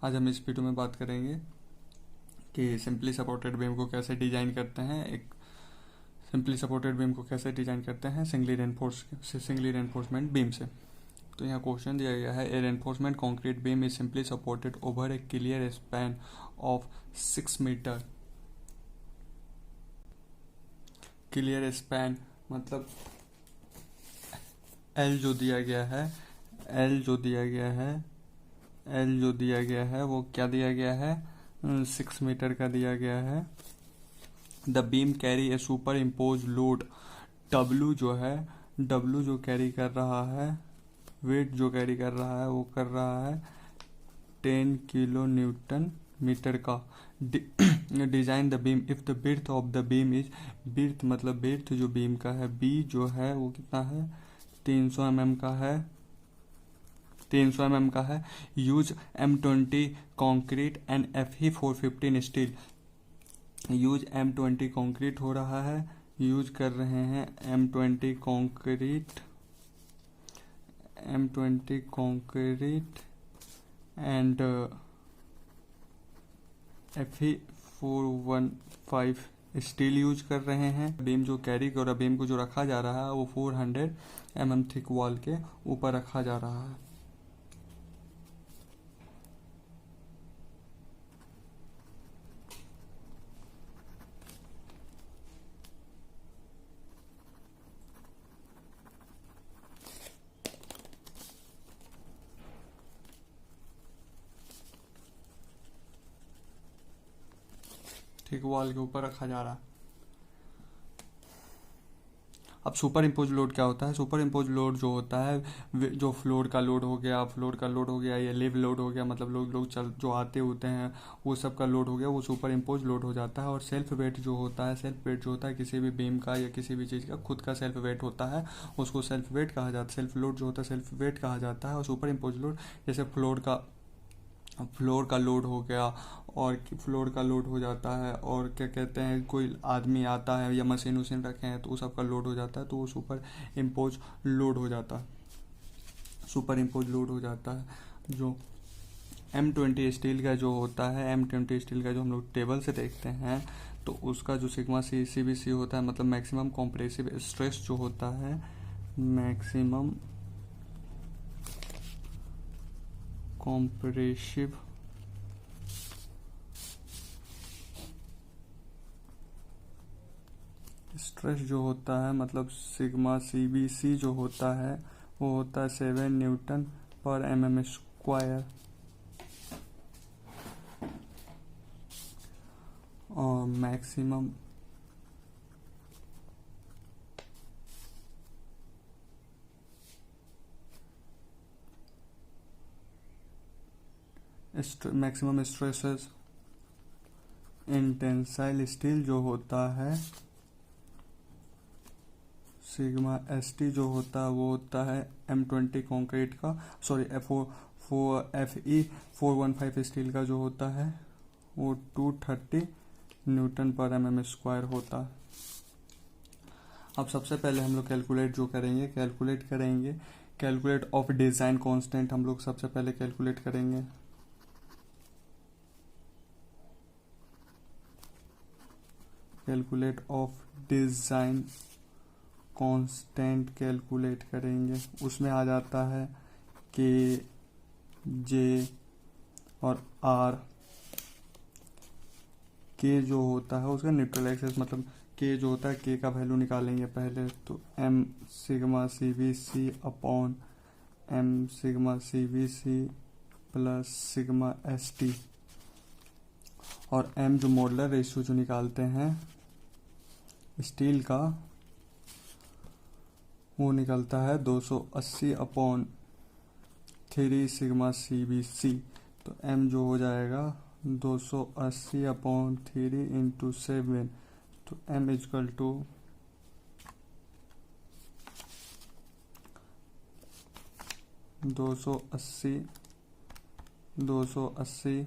आज हम इस वीडियो में बात करेंगे कि सिंपली सपोर्टेड बीम को कैसे डिजाइन करते हैं। एक सिंपली सपोर्टेड बीम को कैसे डिजाइन करते हैं सिंगली रेनफोर्समेंट बीम से। तो यहाँ क्वेश्चन दिया गया है, a reinforcement concrete beam is simply supported over a clear span of 6 metre. Clear span मतलब एल जो दिया गया है, एल जो दिया गया है वो क्या दिया गया है, 6 मीटर का दिया गया है। The beam carry A super impose load, W जो कैरी कर रहा है, वेट जो कैरी कर रहा है वो कर रहा है 10 किलो न्यूटन मीटर का। Design the beam if the breadth of the beam is, breadth मतलब बिर्थ जो बीम का है, बी जो है वो कितना है, 300 mm का है। Use M20 concrete and Fe 415 steel. Use M20 concrete हो रहा है, यूज कर रहे हैं M20 concrete and Fe 415 steel use कर रहे हैं। बीम जो कैरी कर, बीम को जो रखा जा रहा है वो 400 mm थिक वॉल के ऊपर रखा जा रहा है। ठीक वॉल के ऊपर रखा जा रहा है। अब सुपर इम्पोज लोड क्या होता है? सुपर इम्पोज लोड जो होता है, जो फ्लोर का लोड हो गया या लिव लोड हो गया, मतलब लोग चल जो आते होते हैं वो सब का लोड हो गया, वो सुपर इम्पोज लोड हो जाता है। और सेल्फ वेट जो होता है किसी भी बीम का या किसी भी चीज़ का खुद का सेल्फ वेट होता है, उसको सेल्फ वेट कहा जाता है। सेल्फ लोड जो होता है सेल्फ वेट कहा जाता है। और सुपर इम्पोज लोड जैसे फ्लोर का लोड हो गया, और फ्लोर का लोड हो जाता है, और क्या कहते हैं, कोई आदमी आता है या मशीन रखे हैं तो वो सब का लोड हो जाता है, तो वो सुपर इम्पोज लोड हो जाता है। जो M20 स्टील का जो होता है, M20 स्टील का जो हम लोग टेबल से देखते हैं, तो उसका जो सिग्मा CBC होता है, मतलब मैक्सिमम कॉम्प्रेसिव स्ट्रेस जो होता है, मैक्सिमम कॉम्प्रेसिव स्ट्रेस जो होता है, मतलब सिग्मा CBC जो होता है वो होता है 7 न्यूटन पर mm स्क्वायर। और मैक्सिमम स्ट्रेसेस इन टेंसाइल स्टील जो होता है, सिग्मा ST जो होता है वो होता है M20 कंक्रीट का, सॉरी FE 415 स्टील का जो होता है वो 230 न्यूटन पर mm स्क्वायर होता है। अब सबसे पहले हम लोग कैलकुलेट ऑफ डिज़ाइन कांस्टेंट हम लोग सबसे पहले कैलकुलेट करेंगे। Calculate of design constant calculate करेंगे, उसमें आ जाता है के, जे और आर। के जो होता है उसका न्यूट्रल एक्सिस, मतलब के जो होता है, के का वैल्यू निकालेंगे पहले, तो M sigma CBC upon M sigma CBC plus sigma ST। और M जो मॉडुलर रेशियो जो निकालते हैं स्टील का, वो निकलता है 280 अपॉन 3 सिग्मा CBC। तो M जो हो जाएगा 280 अपॉन 3 इंटू 7, तो M equal to 280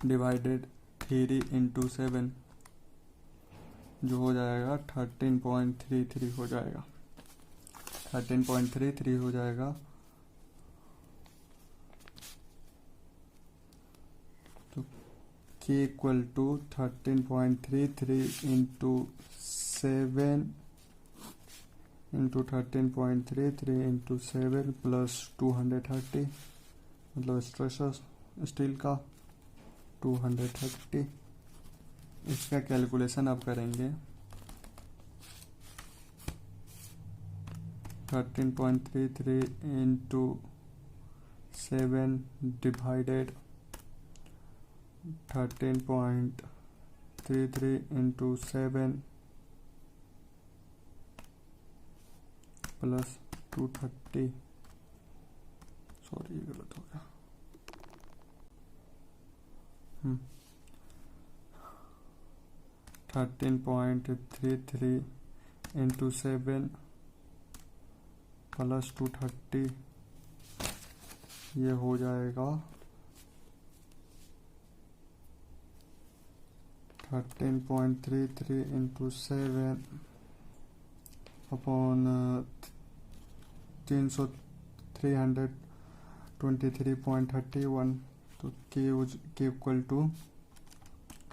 divided 3 into 7 जो हो जाएगा 13.33 हो जाएगा। के equal to 13.33 into 7 into 13.33 into 7 plus 230, मतलब स्ट्रेसर्स स्टील का 230। इसका कैलकुलेशन आप करेंगे 13.33 into 7 divided 13.33 into 7 plus 230, sorry ये गलत हो गया। 13.33 इंटू 7 प्लस 230, ये हो जाएगा 13.33 इंटू 7 अपॉन 323.31, तो के equal to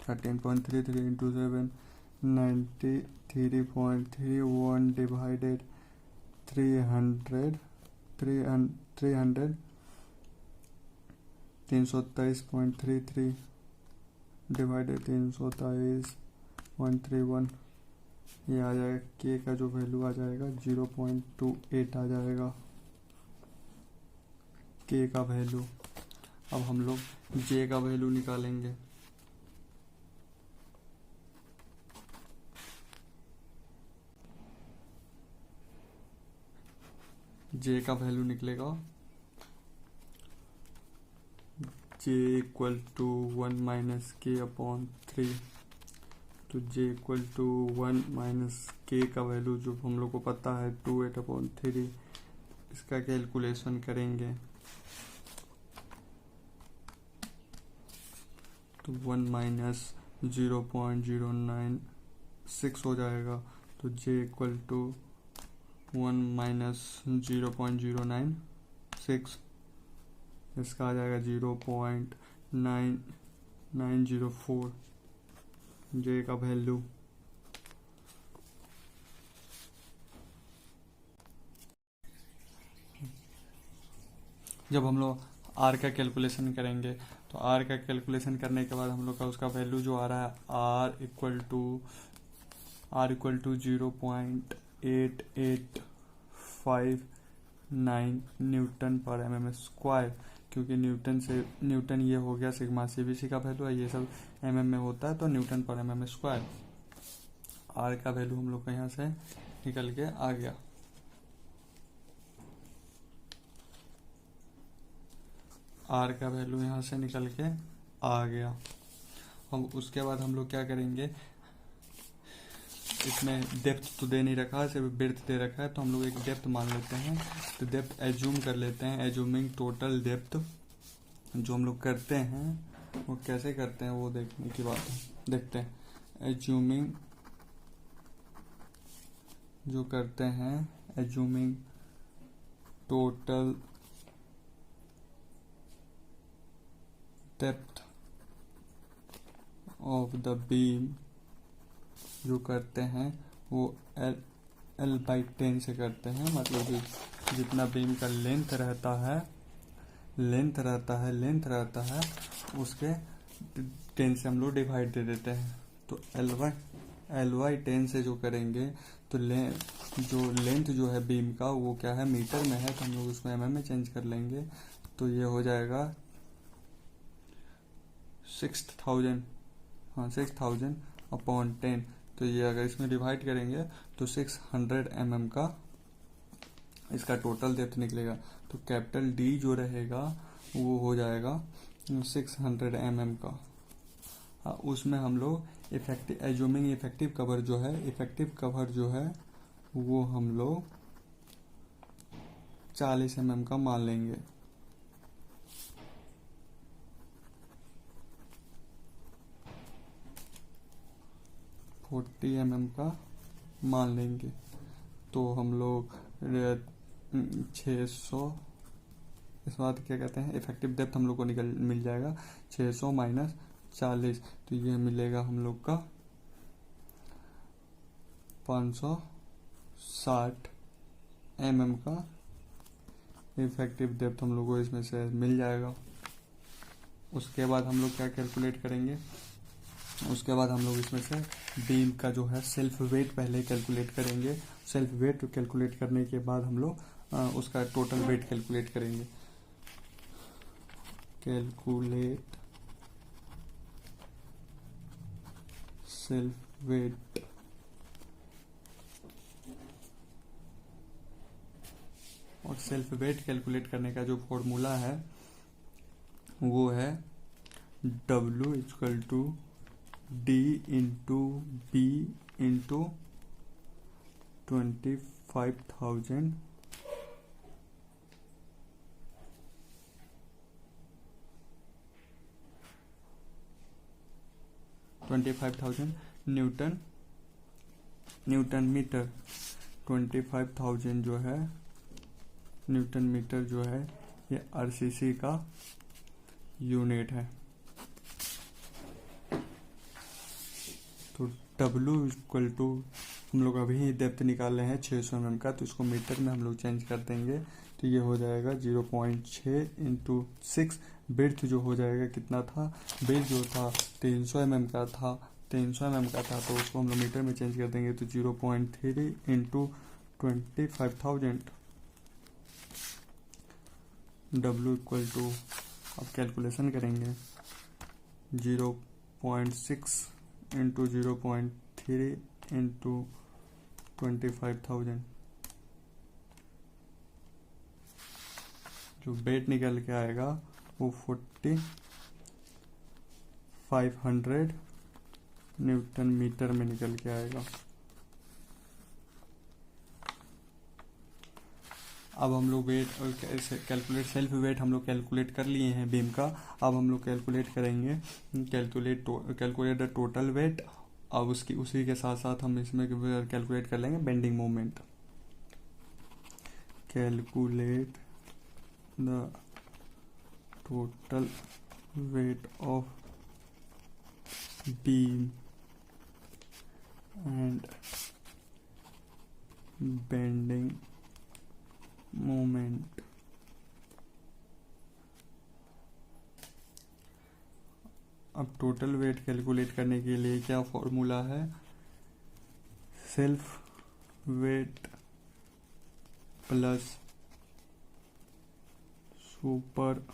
13.33 into 7 93.31 divided 300 323.33 divided 323.31, ये आ जाएगा के का जो वैल्यू आ जाएगा 0.28 आ जाएगा के का वैल्यू। अब हम लोग जे का वैल्यू निकालेंगे। जे का वैल्यू निकलेगा जे इक्वल टू 1 माइनस के अपॉन 3, तो जे इक्वल टू 1 माइनस के का वैल्यू जो हम लोग को पता है 28/3, इसका कैलकुलेशन करेंगे तो 1 माइनस 0.096 हो जाएगा, तो जे इक्वल टू 1 माइनस 0.096, इसका आ जाएगा 0.9904 जे का वैल्यू। जब हम लोग आर का कैलकुलेशन करेंगे तो आर का कैलकुलेशन करने के बाद हम लोग का उसका वैल्यू जो आ रहा है आर इक्वल टू 0.8859 न्यूटन पर mm स्क्वायर, क्योंकि न्यूटन ये हो गया सिग्मा सीबीसी का वैल्यू है, ये सब mm में होता है, तो न्यूटन पर mm स्क्वायर। आर का वैल्यू हम लोग का यहाँ से निकल के आ गया। आर का वैल्यू यहाँ से निकल के आ गया। अब उसके बाद हम लोग क्या करेंगे, इसमें डेप्थ तो दे नहीं रखा है, सिर्फ ब्रेड्थ दे रखा है, तो हम लोग एक डेप्थ मान लेते हैं। तो डेप्थ एज्यूम कर लेते हैं, एज्यूमिंग टोटल डेप्थ जो हम लोग करते हैं वो कैसे करते हैं वो देखने की बात है, देखते हैं। एज्यूमिंग जो करते हैं, assuming total depth of the beam जो करते हैं वो L/10 से करते हैं, मतलब जितना बीम का लेंथ रहता है उसके 10 से हम लोग डिवाइड दे देते हैं। तो L/10 से जो करेंगे तो जो लेंथ जो है बीम का वो क्या है, मीटर में है, तो हम लोग उसको mm में चेंज कर लेंगे। तो ये हो जाएगा 6000 अपॉन 10, तो ये अगर इसमें डिवाइड करेंगे तो 600 mm का इसका टोटल डेप्थ निकलेगा। तो कैपिटल डी जो रहेगा वो हो जाएगा 600 mm का। उसमें हम लोग एज्यूमिंग इफेक्टिव कवर जो है वो हम लोग 40 mm का मान लेंगे। 40 mm का मान लेंगे, तो हम लोग 600, इस बात क्या कहते हैं, इफेक्टिव डेप्थ हम लोग को मिल जाएगा 600 माइनस 40, तो ये मिलेगा हम लोग का 560 mm का इफेक्टिव डेप्थ हम लोग को इसमें से मिल जाएगा। उसके बाद हम लोग क्या कैलकुलेट करेंगे, उसके बाद हम लोग इसमें से बीम का जो है सेल्फ वेट पहले कैलकुलेट करेंगे। सेल्फ वेट कैलकुलेट करने के बाद हम लोग उसका टोटल वेट कैलकुलेट करेंगे। कैलकुलेट सेल्फ वेट, और सेल्फ वेट कैलकुलेट करने का जो फॉर्मूला है वो है W equal to D into B into 25,000 newton metre. 25,000 जो है न्यूटन मीटर जो है ये RCC का यूनिट है। तो W इक्वल टू हम लोग अभी डेप्थ निकाल रहे हैं 600 mm का, तो इसको मीटर में हम लोग चेंज कर देंगे, तो ये हो जाएगा 0.6 इंटू 6। ब्रेड्थ जो हो जाएगा कितना था, ब्रेड्थ जो था 300 mm का था, 300 mm का था, तो उसको हम लोग मीटर में चेंज कर देंगे, तो 0.3 इंटू 25,000। W इक्वल टू, अब कैलकुलेशन करेंगे, 0.6 इंटू 0.3 इंटू 25,000, जो वेट निकल के आएगा वो 4,500 न्यूटन मीटर में निकल के आएगा। अब हम लोग वेट और कैलकुलेट सेल्फ वेट हम लोग कैलकुलेट कर लिए हैं बीम का। अब हम लोग कैलकुलेट करेंगे कैलकुलेट द टोटल वेट। अब उसी के साथ साथ हम इसमें कैलकुलेट कर लेंगे bending moment. Calculate the total weight of beam and bending moment. अब टोटल वेट कैलकुलेट करने के लिए क्या फॉर्मूला है, self weight plus super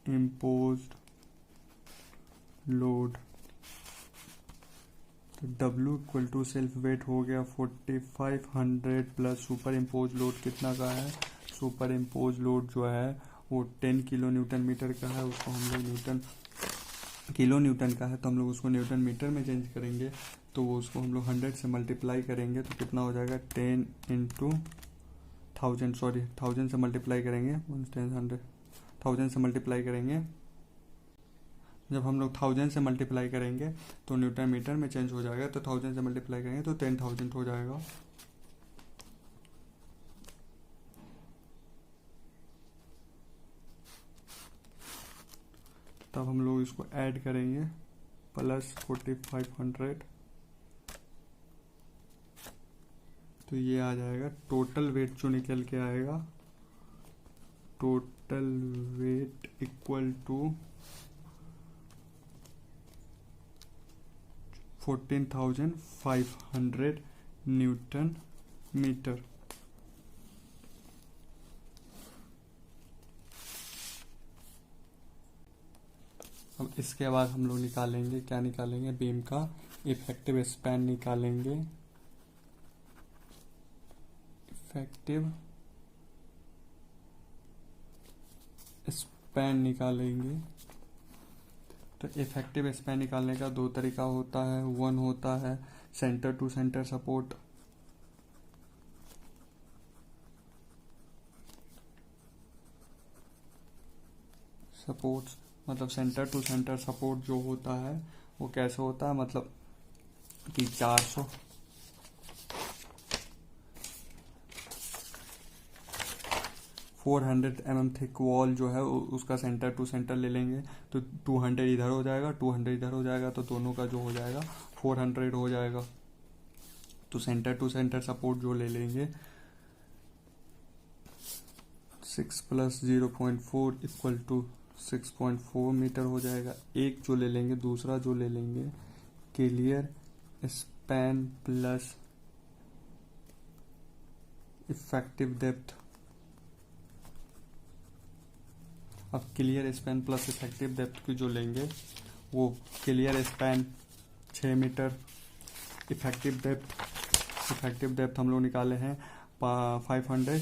imposed load. तो W equal to self weight हो गया 4,500 प्लस सुपर इम्पोज लोड कितना का है, सुपर इम्पोज लोड जो है वो 10 किलो न्यूटन मीटर का है, उसको हम लोग किलो न्यूटन का है, तो हम लोग उसको न्यूटन मीटर में चेंज करेंगे, तो उसको हम लोग 100 से मल्टीप्लाई करेंगे, तो कितना हो जाएगा 10 इंटू 1000 से मल्टीप्लाई करेंगे, 1000 से मल्टीप्लाई करेंगे। जब हम लोग 1000 से मल्टीप्लाई करेंगे तो न्यूटन मीटर में चेंज हो जाएगा, तो 1000 से मल्टीप्लाई करेंगे तो 10,000 हो जाएगा। तब हम लोग इसको ऐड करेंगे प्लस 4,500, तो ये आ जाएगा टोटल वेट जो निकल के आएगा, total weight equal to 14,500 newton metre. अब इसके बाद हम लोग निकालेंगे, क्या निकालेंगे, बीम का इफेक्टिव स्पैन निकालेंगे। इफेक्टिव स्पैन निकालेंगे, तो इफेक्टिव स्पैन निकालने का दो तरीका होता है। वन होता है सेंटर टू सेंटर सपोर्ट, मतलब सेंटर टू सेंटर सपोर्ट जो होता है वो कैसे होता है, मतलब कि 400 400 mm थिक वॉल जो है उसका सेंटर टू सेंटर ले लेंगे तो 200 इधर हो जाएगा, 200 इधर हो जाएगा, तो दोनों का जो हो जाएगा 400 हो जाएगा। तो सेंटर टू सेंटर सपोर्ट जो ले लेंगे 6 + 0.4 = 6.4 मीटर हो जाएगा। एक जो ले लेंगे, दूसरा जो ले लेंगे clear span plus effective depth. अब clear span plus effective depth की जो लेंगे वो clear span 6 metre, effective depth हम लोग निकाले हैं 500